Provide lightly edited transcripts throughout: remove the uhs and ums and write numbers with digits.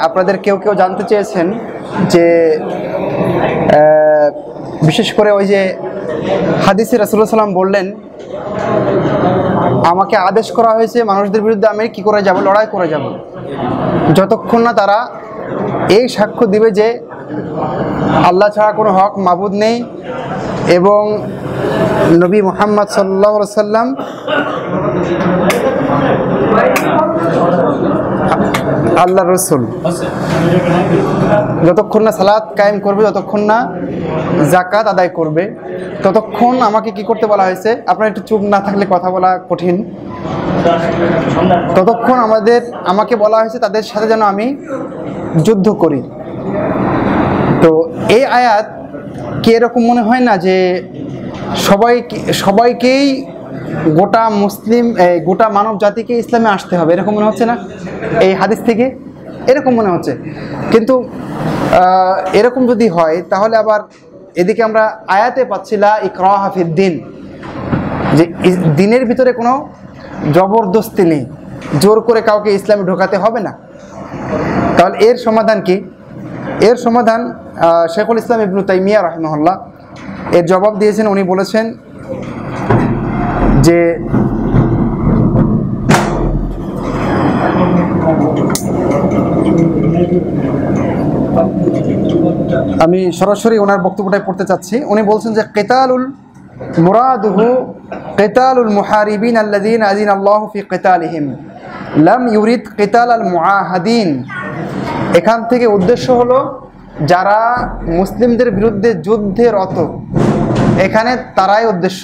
আপনাদের কেউ কেউ জানতে চেয়েছেন যে বিশেষ করে ওই যে হাদিসে রাসূলুল্লাহ সাল্লাল্লাহু আলাইহি ওয়াসাল্লাম বললেন, আমাকে আদেশ করা হয়েছে মানুষদের বিরুদ্ধে আমি কি করে যাব, লড়াই করে যাব, যতক্ষণ না তারা এই সাক্ষ্য দিবে যে আল্লাহ ছাড়া কোনো হক মাবুদ নেই এবং নবী মুহাম্মদ সাল্লাল্লাহু আলাইহি ওয়াসাল্লাম আল্লাহর রাসূল। যতক্ষণ না সালাত কায়েম করবে, যতক্ষণ না যাকাত আদায় করবে, ততক্ষণ আমাকে কি করতে বলা হয়েছে, আপনার একটু চুপ না থাকলে কথা বলা কঠিন, ততক্ষণ আমাকে বলা হয়েছে তাদের সাথে যেন আমি যুদ্ধ করি। তো এই আয়াত কি এরকম মনে হয় না যে সবাইকেই গোটা গোটা মানব জাতিকে ইসলামে আসতে হবে, এরকম মনে হচ্ছে না এই হাদিস থেকে? এরকম মনে হচ্ছে। কিন্তু এরকম যদি হয় তাহলে আবার এদিকে আমরা আয়াতে পাচ্ছি লা ইকরাহা ফিদ্দিন, যে দিনের ভিতরে কোনো জবরদস্তি নেই, জোর করে কাউকে ইসলামে ঢোকাতে হবে না। তাহলে এর সমাধান কি? এর সমাধান শেখুল ইসলাম ইবনে তাইমিয়া রাহিমাহুল্লাহ এর জবাব দিয়েছেন। উনি বলেছেন যে আমি সরাসরি ওনার বক্তব্যটাই পড়তে চাচ্ছি। উনি বলছেন যে কিতালুল মুরাদুহু কিতালুল মুহারিবিন আল্লাযীনা আযিনাল্লাহু ফি কিতালিহিম লাম ইউরিদ কিতাল আল মুআহাদিন। এখান থেকে উদ্দেশ্য হলো যারা মুসলিমদের বিরুদ্ধে যুদ্ধে রত, এখানে তারাই উদ্দেশ্য,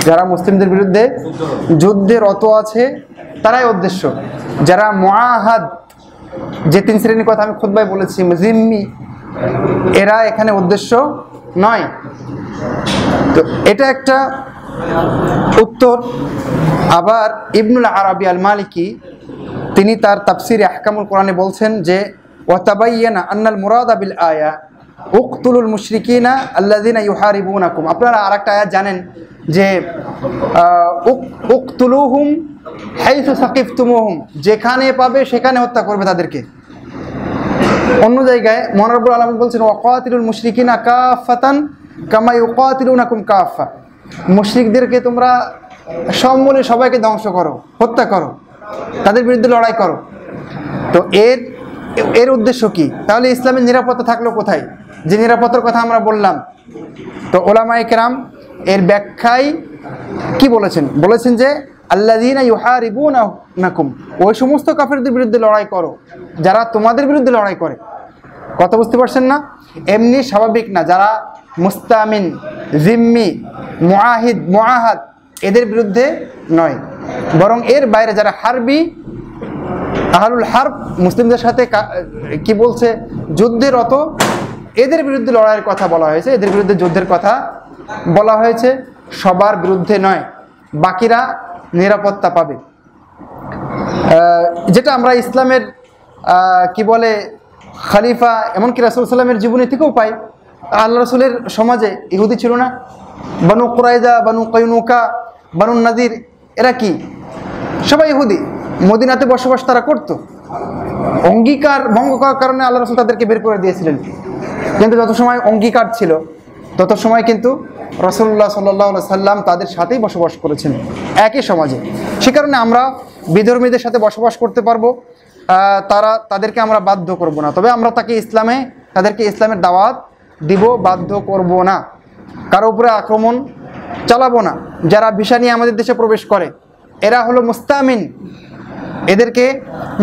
যারা মুসলিমদের বিরুদ্ধে যুদ্ধে রত আছে তারাই উদ্দেশ্য। যারা মুআহাদ, যে তিন শ্রেণীর কথা আমি খুতবায় বলেছি, জিম্মি, এরা এখানে উদ্দেশ্য নয়। তো এটা একটা উত্তর। আবার ইবনুল আরাবি আল মালিকি তিনি তার তাফসিরে আহকামুল কোরআনে বলছেন যে ওয়াতাবাইয়ানা আন্নাল মুরাদা বিল আয়া উকতুলুল মুশরিকিনা আল্লাযিনা ইউহারিবুনাকুম। আপনারা আরেকটা আয়াত জানেন যে উকতুলুহুম হাইসু সাকিফতুমুহুম, যেখানে পাবে সেখানে হত্যা করবে তাদেরকে। অন্য জায়গায় মহান রব্বুল আলামিন বলছেন ওয়াকাতিলুল মুশরিকিনা কাফাতান কামা ইউকাতিলুনাকুম কাফা, মুশরিকদেরকে তোমরা সমূলে সবাইকে ধ্বংস করো, হত্যা করো, তাদের বিরুদ্ধে লড়াই করো। তো এর উদ্দেশ্য কি? তাহলে ইসলামের নিরাপত্তা থাকলো কোথায়, যে নিরাপত্তার কথা আমরা বললাম? তো ওলামায়ে কেরাম এর ব্যাখ্যায় কি বলেছেন? বলেছেন যে আল্লাযীনা ইউহারিবুনাকুম, ওই সমস্ত কাফেরদের বিরুদ্ধে লড়াই করো যারা তোমাদের বিরুদ্ধে লড়াই করে। কথা বুঝতে পারছেন না? এমনি স্বাভাবিক না, যারা মুস্তামিন, জিম্মি, মুআহিদ, মুআহাদ, এদের বিরুদ্ধে নয়, বরং এর বাইরে যারা হারবি, আহলুল হারব, মুসলিমদের সাথে কি বলছে, যুদ্ধে রত, এদের বিরুদ্ধে লড়াইয়ের কথা বলা হয়েছে, এদের বিরুদ্ধে যুদ্ধের কথা বলা হয়েছে, সবার বিরুদ্ধে নয়। বাকিরা নিরাপত্তা পাবে। যেটা আমরা ইসলামের কি বলে খলিফা, এমনকি রাসূল সাল্লামের জীবনী থেকেও পাই। আল্লাহ রাসূলের সমাজে ইহুদি ছিল না? বানু কুরাইজা, বানু কায়নুকা, বানু নাদির, এরা কি সবাই ইহুদি, মদিনাতে বসবাস তারা করত। অঙ্গীকার ভঙ্গ করার কারণে আল্লাহ রাসূল তাদেরকে বের করে দিয়েছিলেন। কিন্তু যত সময় অঙ্গীকার ছিল তত সময় কিন্তু রাসূলুল্লাহ সাল্লাল্লাহু আলাইহি সাল্লাম তাদের সাথেই বসবাস করেছেন একই সমাজে। সে কারণে আমরা বিধর্মীদের সাথে বসবাস করতে পারবো, তাদেরকে আমরা বাধ্য করব না। তবে আমরা তাদেরকে ইসলামের দাওয়াত দিব, বাধ্য করব না, কারো উপরে আক্রমণ চালাবো না। যারা ভিসা নিয়ে আমাদের দেশে প্রবেশ করে এরা হলো মুস্তামিন, এদেরকে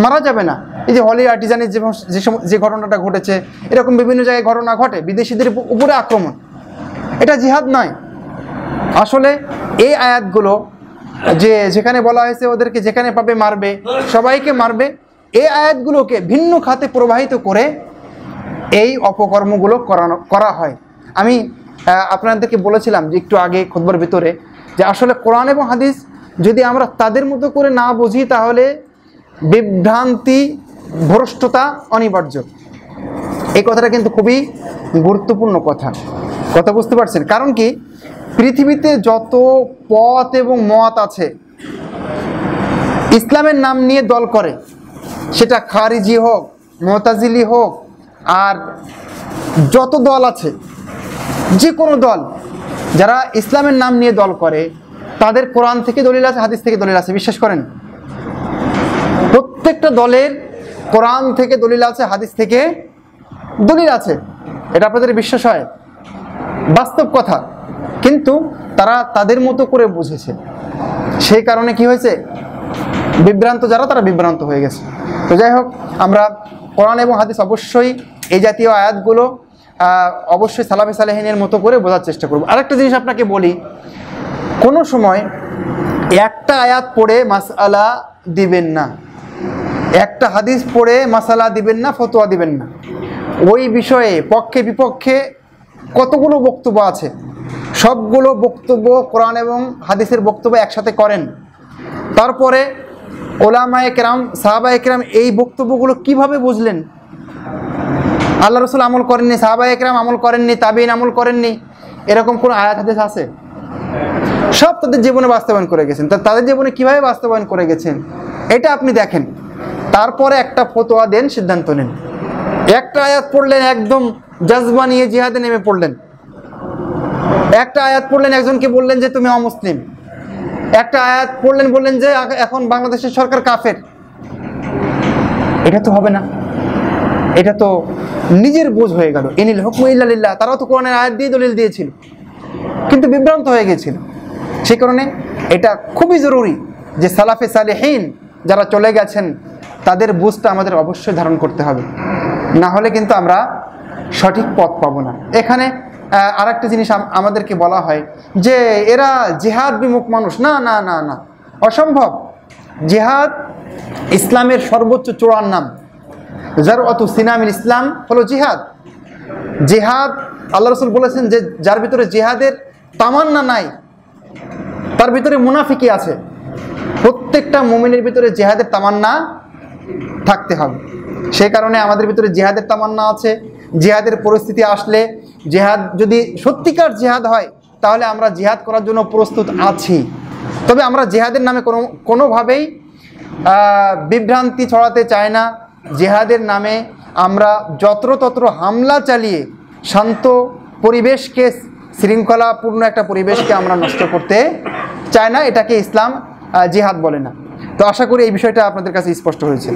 মারা যাবে না। এই যে হলি আর্টিজানের যে ঘটনাটা ঘটেছে, এরকম বিভিন্ন জায়গায় ঘটনা ঘটে, বিদেশিদের উপরে আক্রমণ, এটা জিহাদ নয়। আসলে এই আয়াতগুলো যেখানে বলা হয়েছে ওদেরকে যেখানে পাবে মারবে, সবাইকে মারবে, এই আয়াতগুলোকে ভিন্ন খাতে প্রবাহিত করে এই অপকর্মগুলো করা হয়। আমি আপনাদেরকে বলেছিলাম যে একটু আগে খুতবার ভিতরে, যে আসলে কোরআন এবং হাদিস যদি আমরা তাদের মতো করে না বুঝি তাহলে বিভ্রান্তি, ভ্রষ্টতা অনিবার্য। এই কথাটা কিন্তু খুবই গুরুত্বপূর্ণ কথা বুঝতে পারছেন? কারণ কি, পৃথিবীতে যত পথ এবং মত আছে, ইসলামের নাম নিয়ে দল করে, সেটা খারিজি হোক, মুতাজিলি হোক, আর যত দল আছে, যে কোনো দল যারা ইসলামের নাম নিয়ে দল করে, তাদের কোরআন থেকে দলিল আছে, হাদিস থেকে দলিল আছে, বিশ্বাস করেন? প্রত্যেকটা দলের কোরআন থেকে দলিল আছে, হাদিস থেকে দলিল আছে। এটা আপনাদের বিশ্বাস হয়? বাস্তব কথা। কিন্তু তারা তাদের মতো করে বুঝেছে, সেই কারণে কি হয়েছে, বিভ্রান্ত যারা, তারা বিভ্রান্ত হয়ে গেছে। তো যাই হোক, আমরা কোরআন এবং হাদিস অবশ্যই এই জাতীয় আয়াতগুলো অবশ্যই সালাফে সালেহিনের মতো করে বোঝার চেষ্টা করব। আরেকটা জিনিস আপনাকে বলি, কোনো সময় একটা আয়াত পড়ে মাসআলা দিবেন না, একটা হাদিস পড়ে মাসআলা দিবেন না, ফতোয়া দিবেন না। ওই বিষয়ে পক্ষে বিপক্ষে কতগুলো বক্তব্য আছে, সবগুলো বক্তব্য কোরআন এবং হাদিসের বক্তব্য একসাথে করেন। তারপরে ওলামায়ে কেরাম, সাহাবায়ে কেরাম এই বক্তব্যগুলো কিভাবে বুঝলেন? আল্লাহ রসুল আমল করেননি, সাহাবায়ে কেরাম আমল করেননি, তাবিঈন আমল করেননি, এরকম কোনো আয়াত হাদিস আছে? সব তাদের জীবনে বাস্তবায়ন করে গেছেন। তাদের জীবনে কিভাবে বাস্তবায়ন করে গেছেন এটা আপনি দেখেন, তারপরে একটা ফতোয়া দেন, সিদ্ধান্ত নেন। একটা আয়াত পড়লেন, একদম জজবা নিয়ে জিহাদে নেমে পড়লেন। একটা আয়াত পড়লেন, একজনকে বললেন যে তুমি অমুসলিম। একটা আয়াত পড়লেন, বললেন যে এখন বাংলাদেশের সরকার কাফের। এটা তো হবে না, এটা তো নিজের বোঝ হয়ে গেল। ইনিল হুকমু ইল্লা লিল্লাহ, তারাও তো কোরআনের আয়াত দিয়ে দলিল দিয়েছিল, কিন্তু বিভ্রান্ত হয়ে গিয়েছিল। সেই কারণে এটা খুবই জরুরি যে সালাফে সালেহীন যারা চলে গেছেন তাদের বুঝটা আমাদের অবশ্যই ধারণ করতে হবে, না হলে কিন্তু আমরা সঠিক পথ পাবো না। এখানে আরেকটা জিনিস আমাদেরকে বলা হয় যে এরা জিহাদ বিমুখ মানুষ। না না না না, অসম্ভব। জিহাদ ইসলামের সর্বোচ্চ চূড়ার নাম। জারওয়াতু সিনামিল ইসলাম হলো জিহাদ। জিহাদ আল্লাহ রসুল বলেছেন যে যার ভিতরে জিহাদের তামান্না নাই, তার ভিতরে মুনাফিকি আছে। প্রত্যেকটা মুমিনের ভিতরে জিহাদের তামান্না থাকতে হবে। সেই কারণে আমাদের ভিতরে জিহাদের তামান্না আছে। জিহাদের পরিস্থিতি আসলে, জিহাদ যদি সত্যিকার জিহাদ হয়, তাহলে আমরা জিহাদ করার জন্য প্রস্তুত আছি। তবে আমরা জিহাদের নামে কোনোভাবেই বিভ্রান্তি ছড়াতে চাই না। জিহাদের নামে আমরা যত্রতত্র হামলা চালিয়ে শান্ত পরিবেশকে, শৃঙ্খলাপূর্ণ একটা পরিবেশকে আমরা নষ্ট করতে চাই না। এটাকে ইসলাম জিহাদ বলে না। তো আশা করি এই বিষয়টা আপনাদের কাছে স্পষ্ট হয়েছে।